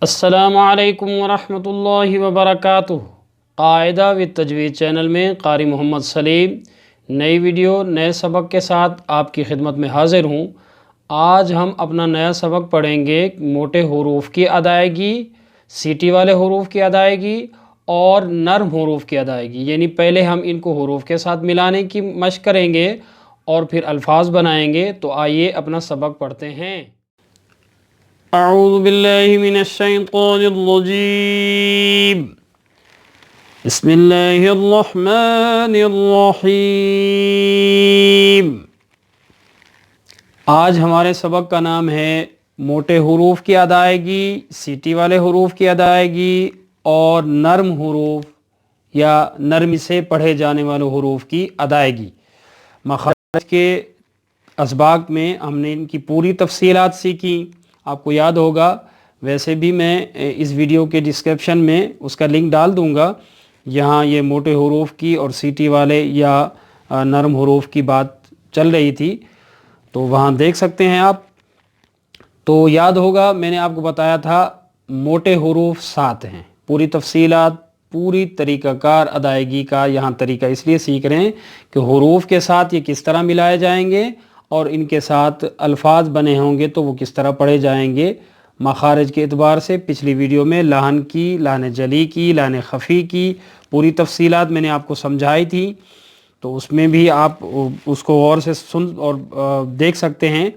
السلام علیکم ورحمۃ اللہ وبرکاتہ۔ قاعدہ و تجوید چینل میں قاری محمد سلیم نئی ویڈیو نئے سبق کے ساتھ آپ کی خدمت میں حاضر ہوں۔ آج ہم اپنا نیا سبق پڑھیں گے موٹے حروف کی ادائیگی، سیٹی والے حروف کی ادائیگی اور نرم حروف کی ادائیگی، یعنی پہلے ہم ان کو حروف کے ساتھ ملانے کی مشق کریں گے اور پھر الفاظ بنائیں گے۔ تو آئیے اپنا سبق پڑھتے ہیں۔ اعوذ باللہ من الشیطان الرجیم، بسم اللہ الرحمن الرحیم۔ آج ہمارے سبق کا نام ہے موٹے حروف کی ادائیگی، سیٹی والے حروف کی ادائیگی اور نرم حروف یا نرمی سے پڑھے جانے والے حروف کی ادائیگی۔ مخارج کے اسباق میں ہم نے ان کی پوری تفصیلات سیکھی، آپ کو یاد ہوگا۔ ویسے بھی میں اس ویڈیو کے ڈسکرپشن میں اس کا لنک ڈال دوں گا۔ یہاں یہ موٹے حروف کی اور سیٹی والے یا نرم حروف کی بات چل رہی تھی، تو وہاں دیکھ سکتے ہیں آپ۔ تو یاد ہوگا میں نے آپ کو بتایا تھا موٹے حروف 7 ہیں۔ پوری تفصیلات، پوری طریقہ کار ادائیگی کا یہاں طریقہ اس لیے سیکھ رہے ہیں کہ حروف کے ساتھ یہ کس طرح ملائے جائیں گے اور ان کے ساتھ الفاظ بنے ہوں گے تو وہ کس طرح پڑھے جائیں گے مخارج کے اعتبار سے۔ پچھلی ویڈیو میں لحن کی، لحن جلی کی، لحن خفی کی پوری تفصیلات میں نے آپ کو سمجھائی تھی، تو اس میں بھی آپ اس کو غور سے سن اور دیکھ سکتے ہیں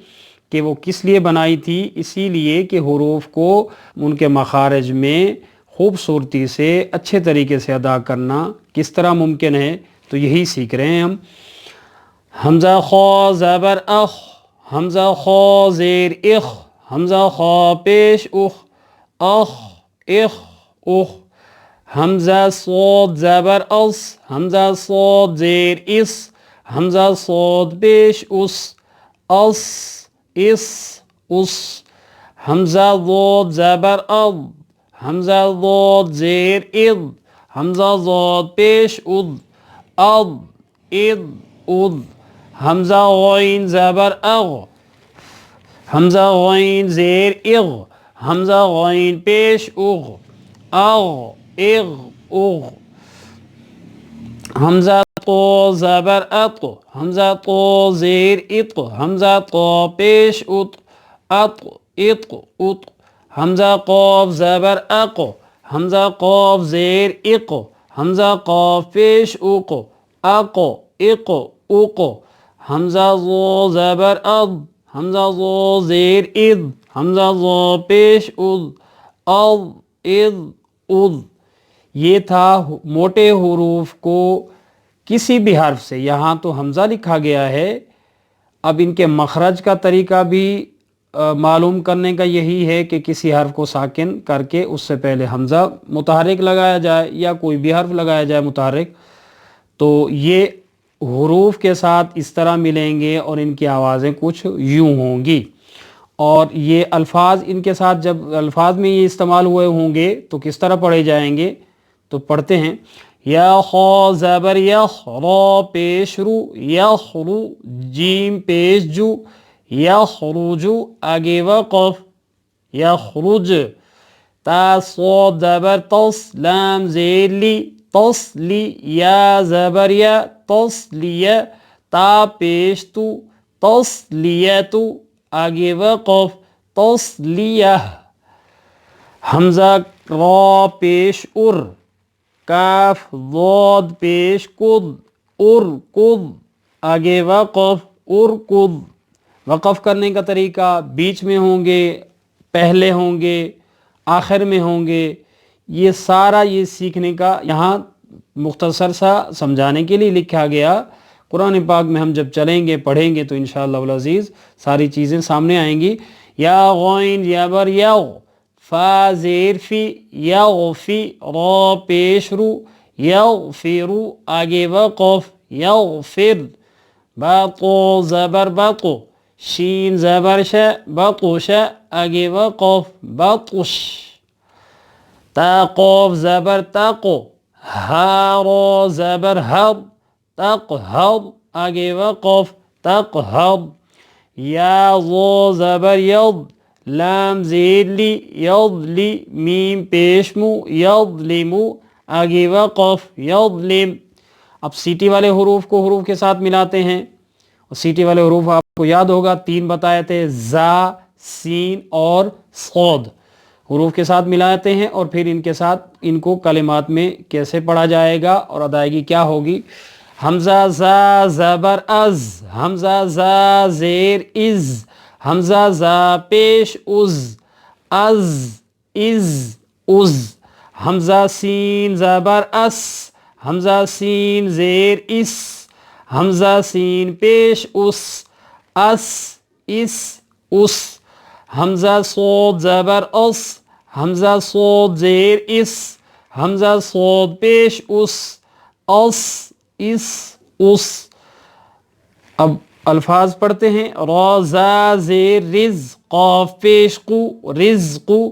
کہ وہ کس لیے بنائی تھی۔ اسی لیے کہ حروف کو ان کے مخارج میں خوبصورتی سے اچھے طریقے سے ادا کرنا کس طرح ممکن ہے، تو یہی سیکھ رہے ہیں ہم۔ حمزہ خا زبر اخ، حمزہ خا زیر اخ، حمزہ خا پیش اخ، اخ اخ اخ۔ حمزہ صاد زبر اس، حمزہ صاد زیر اس، حمزہ صاد پیش اس، اس اس اس۔ حمزہ ضاد زبر اد، حمزہ ضاد زیر اد، حمزہ ضاد پیش اد، اد اد اد۔ حمزہ غین زبر اغ، حمزہ غین زیر اغ، حمزہ غین پیش اغ، اغ اغ اغ۔ حمزہ طا زبر اط، حمزہ طا زیر اط، حمزہ طا پیش اط، اط اط اط۔ حمزہ قاف زبر اق، حمزہ قاف زیر اق، حمزہ قاف پیش اق، اق اق اق۔ حمزہ ظا زبر اض، حمزہ ظا زیر اض، حمزہ ظا پیش اض، اض اض اض۔ یہ تھا موٹے حروف کو کسی بھی حرف سے، یہاں تو حمزہ لکھا گیا ہے، اب ان کے مخرج کا طریقہ بھی معلوم کرنے کا یہی ہے کہ کسی حرف کو ساکن کر کے اس سے پہلے حمزہ متحرک لگایا جائے یا کوئی بھی حرف لگایا جائے متحرک، تو یہ حروف کے ساتھ اس طرح ملیں گے اور ان کی آوازیں کچھ یوں ہوں گی۔ اور یہ الفاظ ان کے ساتھ جب الفاظ میں یہ استعمال ہوئے ہوں گے تو کس طرح پڑھے جائیں گے، تو پڑھتے ہیں۔ یا خا زبر یخ، را پیش رو، یخرو، جیم پیش جو، یخرجو آگے وقف، یخرج۔ تا صاد زبر تس، لام زیر لی، تسلی، یا زبر یا، تسلیہ، تا پیش تو، تسلیتو، آگے وقف، تسلیہ۔ حمزہ را پیش ار، کاف ضاد پیش کد، ارکد، آگے وقف، ارکد۔ وقف کرنے کا طریقہ بیچ میں ہوں گے، پہلے ہوں گے، آخر میں ہوں گے، یہ سارا یہ سیکھنے کا یہاں مختصر سا سمجھانے کے لیے لکھا گیا۔ قرآن پاک میں ہم جب چلیں گے پڑھیں گے تو انشاءاللہ العزیز ساری چیزیں سامنے آئیں گی۔ یا غین یبر یغ، فا زیر فی، یغفی، را پیش رو، یغفرو، آگے وقف، یغفر۔ باطو زبر بطو، شین زبر ش، بطش، آگے وقف، بطش۔ تا قاف زبر تقو، ہا را زبر حب، تقہب، آگے وقف، تقہب۔ یا ظا زبر یض، لام زیر لی یضلی میم پیش مو یظلمو آگے وقف یظلم. اب سیٹی والے حروف کو حروف کے ساتھ ملاتے ہیں. اور سیٹی والے حروف آپ کو یاد ہوگا 3 بتائے تھے، زا، سین اور صاد. حروف کے ساتھ ملاتے ہیں اور پھر ان کے ساتھ ان کو کلمات میں کیسے پڑھا جائے گا اور ادائیگی کیا ہوگی. حمزہ زا زبر از، حمزہ زا زیر از، حمزہ زا پیش از، از، حمزہ سین زبر اس، حمزہ سین زیر اس، حمزہ سین پیش اس، اس، حمزہ صاد زبر اس، حمزہ صاد زیر اس، حمزہ صاد پیش اس، اس. اب الفاظ پڑھتے ہیں. را زا زیر رز، قاف پیش قو رزقو،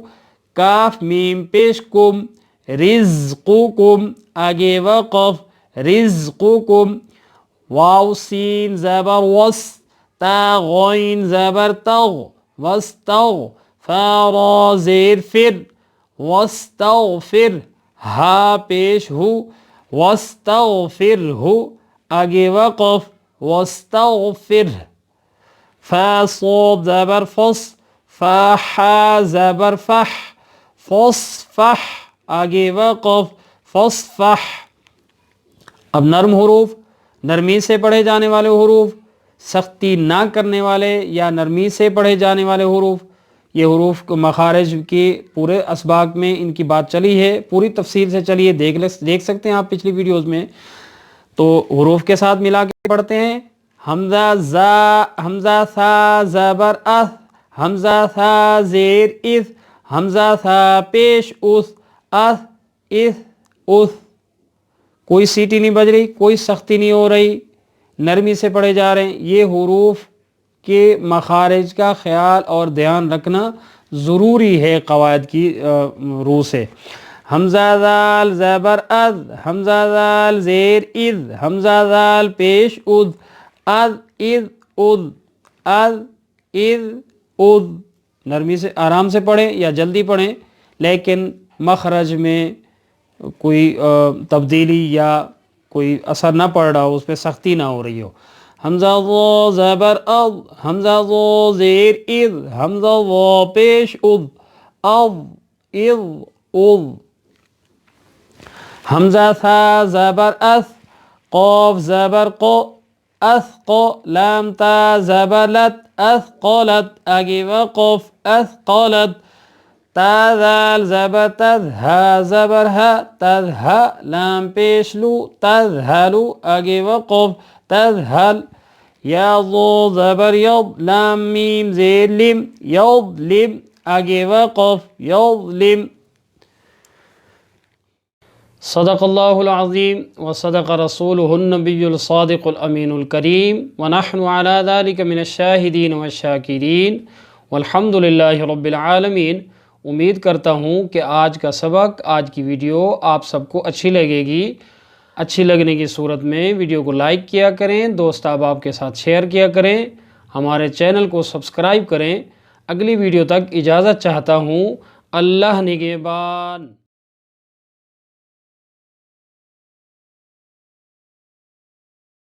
کاف میم پیش کم رزقکم آگے وقف رزقکم. واو سین زبر وس، تا غین زبر تغ وستغ، فا را زیر فر وستغفر، ہا پیش ہو وستغفرہ آگے وقف واستغفر. فا صاد زبر فص، فا حا زبر فح فصفح آگے وقف فصفح. اب نرم حروف، نرمی سے پڑھے جانے والے حروف، سختی نہ کرنے والے یا نرمی سے پڑھے جانے والے حروف. یہ حروف کو مخارج کے پورے اسباق میں ان کی بات چلی ہے، پوری تفصیل سے چلی ہے، دیکھ سکتے ہیں آپ پچھلی ویڈیوز میں. تو حروف کے ساتھ ملا کے پڑھتے ہیں. حمزہ زا، حمزہ ثا زبر اث، حمزہ ثا زیر اث، حمزہ ثا پیش اس، اس. کوئی سیٹی نہیں بج رہی، کوئی سختی نہیں ہو رہی، نرمی سے پڑھے جا رہے ہیں. یہ حروف کے مخارج کا خیال اور دھیان رکھنا ضروری ہے قواعد کی روح سے. حمزہ ذال زبر از، حمزہ ذال زیر اذ، حمزہ ذال پیش اذ، اذ. نرمی سے آرام سے پڑھیں یا جلدی پڑھیں، لیکن مخرج میں کوئی تبدیلی یا کوئی اثر نہ پڑ رہا ہو، اس پہ سختی نہ ہو رہی ہو. حمزہ ضا زبر اض، حمزہ ضا زیر اذ، حمزہ ضا پیش اذ، حمزہ ثا زبر اث، قاف زبر قو، اثقو، لام تا زبر لت، اثقلت آگے وقف اثقلت. تا ذال زبر تذ، ہا زبر ہا، تذہا، لام پیش لو، تذہلو آگے وقف تذہل. یا ضو زبر یض، لام میم زیر لم، یظلم آگے وقف یظلم. صدق اللہ العظیم وصدق رسولہ النبی الصادق الامین الکریم ونحن علی ذلک من الشاہدین والشاکرین والحمد للہ رب العالمین. امید کرتا ہوں کہ آج کا سبق، آج کی ویڈیو آپ سب کو اچھی لگے گی. اچھی لگنے کی صورت میں ویڈیو کو لائک کیا کریں، دوست احباب کے ساتھ شیئر کیا کریں، ہمارے چینل کو سبسکرائب کریں. اگلی ویڈیو تک اجازت چاہتا ہوں. اللہ نگہبان.